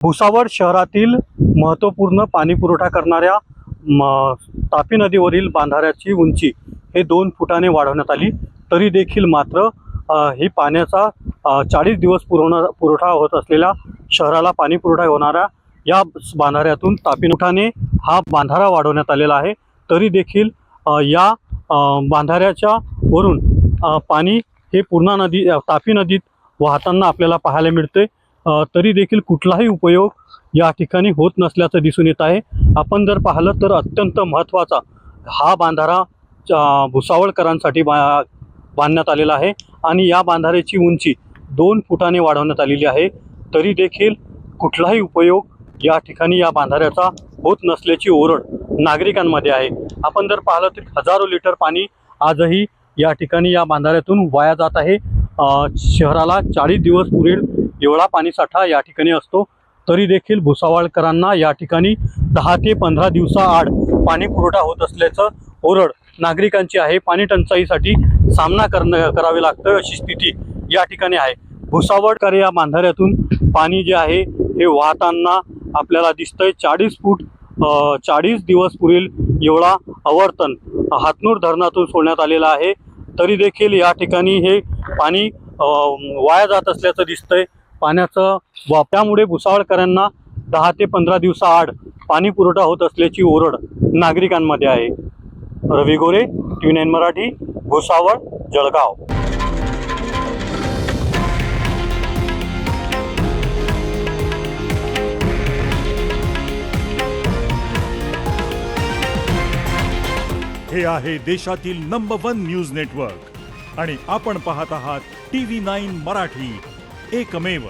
भुसावळ शहरातील महत्त्वपूर्ण पाणी पुरवठा करणाऱ्या तापी नदीवरील बांधाऱ्याची उंची हे 2 फुटाने वाढवण्यात आली, तरी देखील मात्र ही पाण्याचा 40 दिवस पुरवठा होत असलेल्या शहराला पाणी पुरवठा होणाऱ्या या बांधाऱ्यातून तापी फुटाने हा बांधारा वाढवण्यात आलेला आहे। तरी देखील या बांधाऱ्याच्या वरून पाणी हे पूर्णा नदी तापी नदीत वाहताना आपल्याला पाहायला मिळते। तरी देखील कुठलाही उपयोग या ठिकाणी होत नसल्याचं दिसून येत आहे। आपण जर पाहिलं तर अत्यंत महत्त्वाचा हा बांधारा भुसावळकरांसाठी बांधण्यात आलेला आहे आणि या बांधाऱ्याची उंची 2 फुटाने वाढवण्यात आलेली आहे। तरी देखील कुठलाही उपयोग या ठिकाणी या बांधाऱ्याचा होत नसल्याची ओरड नागरिकांमध्ये आहे। आपण जर पाहिलं तर हजारो लिटर पाणी आजही या ठिकाणी या बांधाऱ्यातून वाया जात आहे। शहराला 40 दिवस पुरेल एवढा पाणीसाठा या ठिकाणी असतो, तरी देखील भुसावळकरांना या ठिकाणी 10 ते 15 दिवसाआड पाणी पुरवठा होत असल्याचं ओरड नागरिकांची आहे। पाणी टंचाईसाठी सामना करावे लागतं अशी स्थिती या ठिकाणी आहे। भुसावळकर या बांधाऱ्यातून पाणी जे आहे हे वाहताना आपल्याला दिसतंय। 40 दिवस पुरेल एवढा आवर्तन हातनूर धरणातून सोडण्यात आलेला आहे, तरी देखील या ठिकाणी हे पाणी वाया जात असल्याचं दिसतंय। पाण्याचं त्यामुळे भुसावळकरांना 10 ते 15 दिवसाआड पाणी पुरवठा होत असल्याची ओरड नागरिकांमध्ये आहे। रवी गोरे, TV9 मराठी, भुसावळ, जळगाव। हे आहे देशातील नंबर 1 न्यूज नेटवर्क आणि आपण पाहत आहात TV9 मराठी, एकमेव।